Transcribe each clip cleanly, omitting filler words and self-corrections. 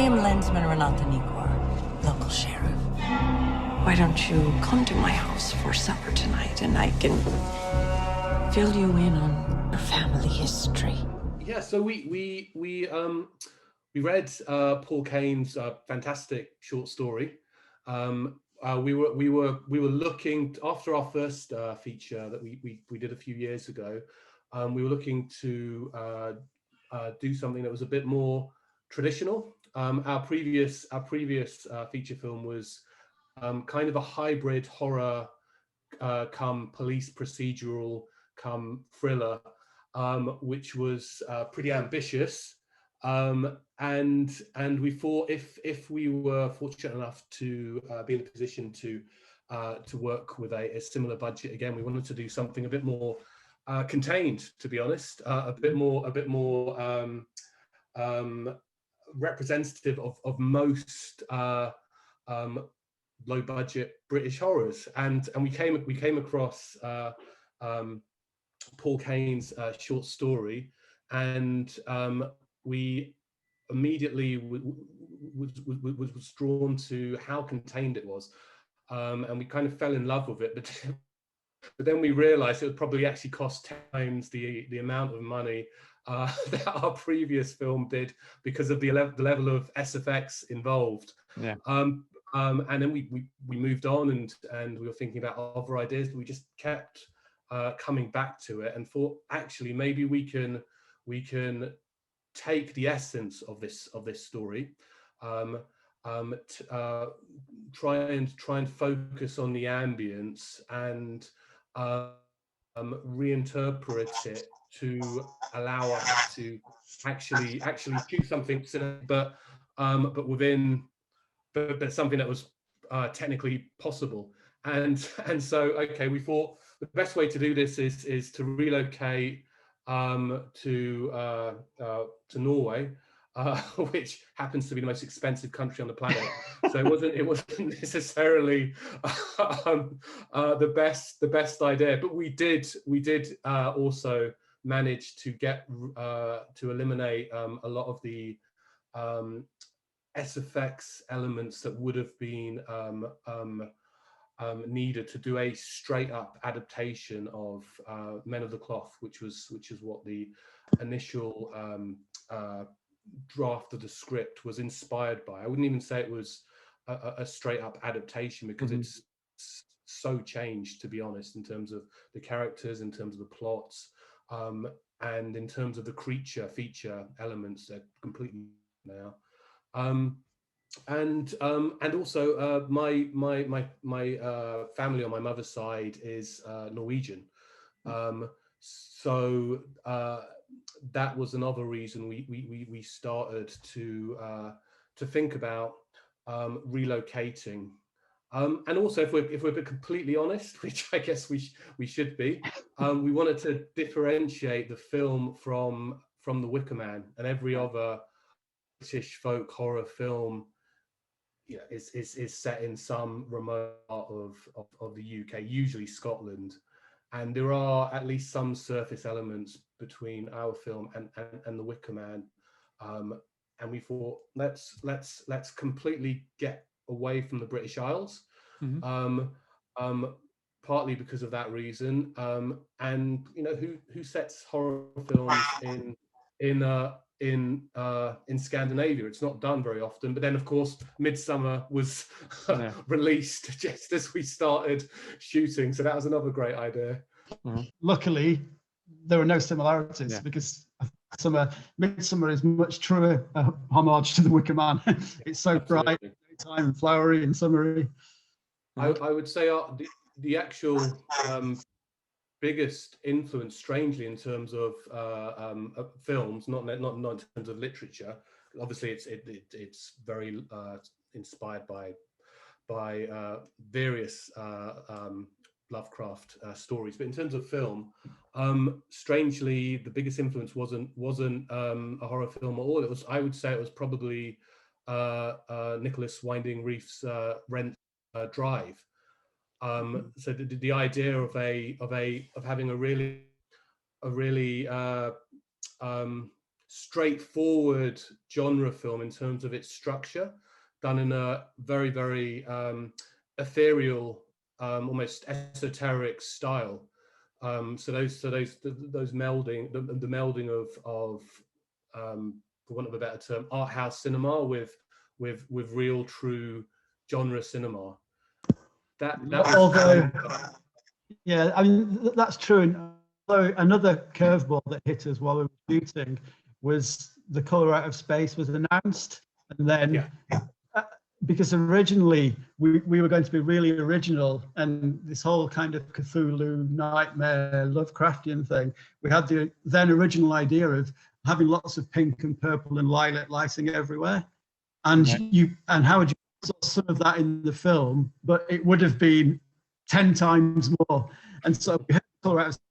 I am Lensman Renata Nikor, local sheriff. Why don't you come to my house for supper tonight, and I can fill you in on your family history. Yeah, so we read Paul Kane's fantastic short story. We were looking after our first feature that we did a few years ago. We were looking to do something that was a bit more traditional. Our previous feature film was kind of a hybrid horror come police procedural come thriller, which was pretty ambitious. And we thought if we were fortunate enough to be in a position to work with a similar budget again, we wanted to do something a bit more contained, to be honest, a bit more representative of most low budget British horrors, and we came across Paul Kane's short story, and we immediately was drawn to how contained it was, and we kind of fell in love with it. But then we realized it would probably actually cost 10 times the amount of money that our previous film did, because of the level of SFX involved. Yeah. And then we moved on, and we were thinking about other ideas, but we just kept coming back to it and thought, actually, maybe we can take the essence of this story, try and focus on the ambience and reinterpret it to allow us to actually shoot something, but within. But something that was technically possible, and so okay, we thought the best way to do this is to relocate to Norway, which happens to be the most expensive country on the planet. So it wasn't necessarily the best idea, but we did also manage to get to eliminate a lot of the SFX elements that would have been needed to do a straight up adaptation of Men of the Cloth, which is what the initial draft of the script was inspired by. I wouldn't even say it was a straight up adaptation, because it's so changed, to be honest, in terms of the characters, in terms of the plots, and in terms of the creature feature elements. They're completely now. And also my family on my mother's side is Norwegian, so that was another reason we started to think about relocating, and also if we're completely honest, which I guess we should be, we wanted to differentiate the film from The Wicker Man, and every other British folk horror film, you know, is set in some remote part of the UK, usually Scotland, and there are at least some surface elements between our film and The Wicker Man, and we thought let's completely get away from the British Isles, partly because of that reason, and you know, who sets horror films in Scandinavia? It's not done very often. But then, of course, Midsommar was released just as we started shooting, so that was another great idea. Luckily, there are no similarities, because Midsommar is much truer homage to The Wicker Man. It's so bright, daytime, and flowery and summery. I would say the actual biggest influence, strangely, in terms of films, not in terms of literature. Obviously, it's very inspired by various Lovecraft stories, but in terms of film, strangely, the biggest influence wasn't a horror film at all. I would say it was probably Nicholas Winding Refn's Rent Drive. So the idea of having a really straightforward genre film in terms of its structure, done in a very, very ethereal, almost esoteric style. So those melding, the melding of for want of a better term, art house cinema with real, true genre cinema. Although, yeah, I mean that's true. And although another curveball that hit us while we were shooting was The Color Out of Space was announced, and then because originally we were going to be really original, and this whole kind of Cthulhu nightmare Lovecraftian thing, we had the then original idea of having lots of pink and purple and lilac lighting everywhere, and and how would you saw some of that in the film, but it would have been 10 times more. And so we had Color Out of Space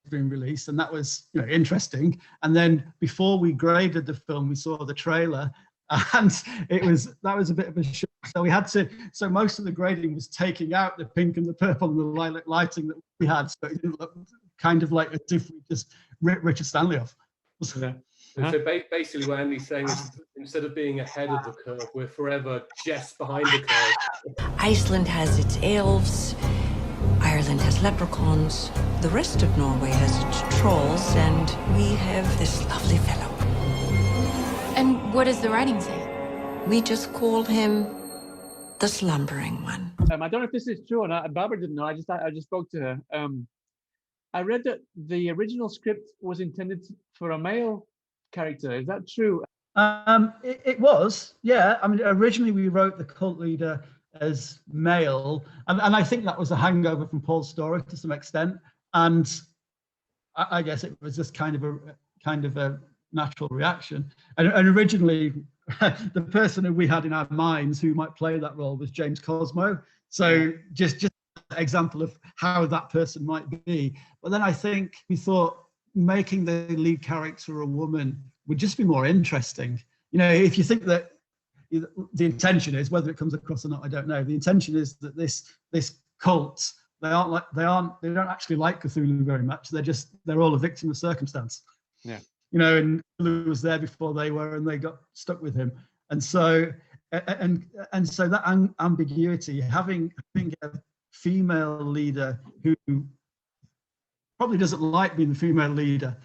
being released, and that was, you know, interesting. And then before we graded the film, we saw the trailer, and that was a bit of a shock. So we had to, so most of the grading was taking out the pink and the purple and the lilac lighting that we had, so it didn't look kind of like as if we just ripped Richard Stanley off. So basically what Andy's saying is, instead of being ahead of the curve, we're forever just behind the curve. Iceland has its elves, Ireland has leprechauns, the rest of Norway has its trolls, and we have this lovely fellow. And what does the writing say? We just call him the slumbering one. I don't know if this is true or not. Barbara didn't know. I just spoke to her. I read that the original script was intended for a male character. Is that true? It was, yeah. I mean, originally we wrote the cult leader as male, and I think that was a hangover from Paul's story to some extent. And I guess it was just kind of a natural reaction. And originally, the person who we had in our minds who might play that role was James Cosmo. So just an example of how that person might be. But then I think we thought making the lead character a woman would just be more interesting. You know, if you think that the intention is, whether it comes across or not, I don't know. The intention is that this cult, they don't actually like Cthulhu very much. They're all a victim of circumstance. Yeah. You know, and Cthulhu was there before they were, and they got stuck with him. And so so that ambiguity, having a female leader who probably doesn't like being the female leader,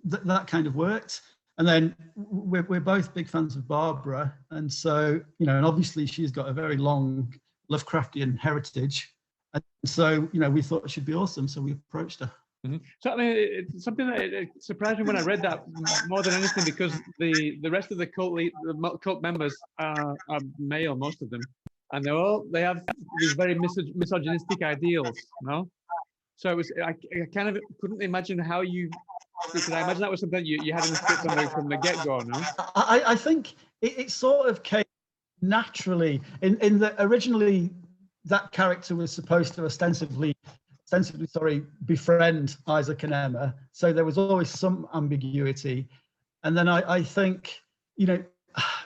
that kind of worked. And then we're both big fans of Barbara, and so, you know, and obviously she's got a very long Lovecraftian heritage, and so, you know, we thought she'd be awesome, so we approached her. Mm-hmm. So I mean, it's something that it surprised me when I read that more than anything, because the rest of the cult members are male, most of them, and they have these very misogynistic ideals, no? So it was, I kind of couldn't imagine how you. Because I imagine that was something you had in the script from the get-go, no? I think it sort of came naturally. In that originally that character was supposed to ostensibly befriend Isaac and Emma. So there was always some ambiguity. And then I think, you know,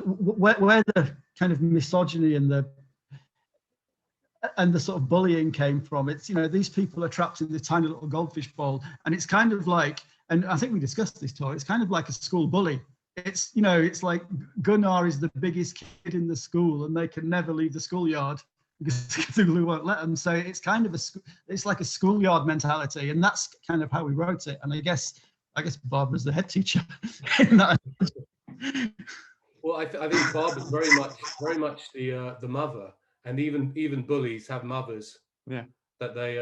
where the kind of misogyny and the sort of bullying came from, it's, you know, these people are trapped in this tiny little goldfish bowl, and it's kind of like, and I think we discussed this, Tor, it's kind of like a school bully. It's, you know, it's like Gunnar is the biggest kid in the school, and they can never leave the schoolyard because Cthulhu won't let them. So it's kind of it's like a schoolyard mentality, and that's kind of how we wrote it. And I guess Barbara's the head teacher in that. Well, I think Barbara's very much the mother, and even bullies have mothers. Yeah. That they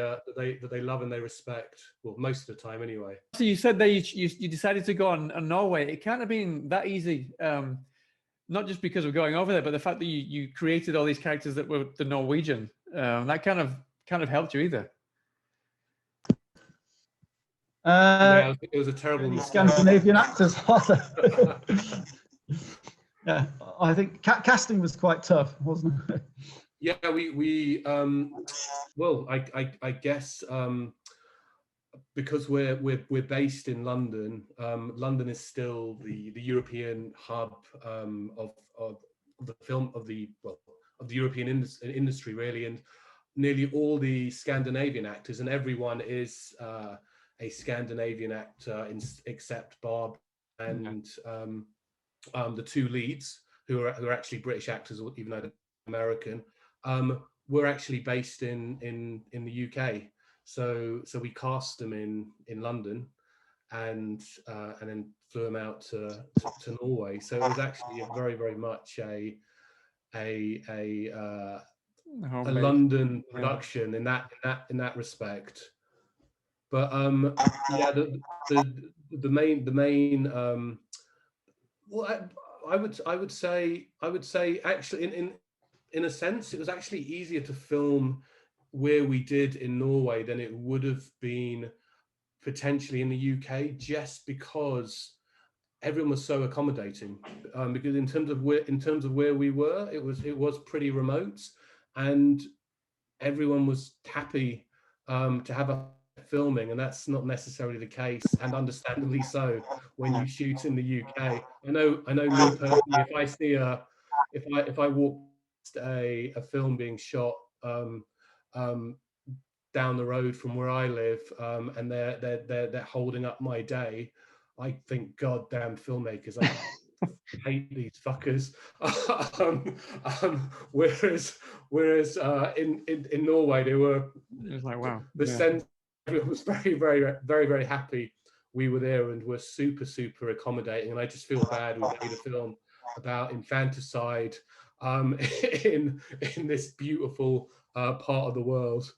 love and they respect. Well, most of the time, anyway. So you said that you decided to go on Norway. It can't have been that easy, not just because of going over there, but the fact that you created all these characters that were the Norwegian. That kind of helped you either. Yeah, it was a terrible mistake. Scandinavian actors. Yeah, I think casting was quite tough, wasn't it? Yeah, well, I guess because we're based in London. London is still the European hub of the film of the European industry, really, and nearly all the Scandinavian actors, and everyone is a Scandinavian actor except Barb and the two leads, who are actually British actors, even though they're American, were actually based in the UK. So we cast them in London, and then flew them out to Norway. So it was actually a very much a London production in that respect. But yeah, the main well, I would say actually in a sense it was actually easier to film where we did in Norway than it would have been potentially in the UK, just because everyone was so accommodating. Because in terms of where we were, it was pretty remote, and everyone was happy to have a filming, and that's not necessarily the case, and understandably so, when you shoot in the UK. I know me personally, if I see if I walk past a film being shot down the road from where I live, and they're holding up my day, I think, God damn filmmakers, I hate these fuckers. Whereas in Norway, they were, It was like, wow. the sense, everyone was very happy we were there, and were super accommodating. And I just feel bad we made a film about infanticide in this beautiful part of the world.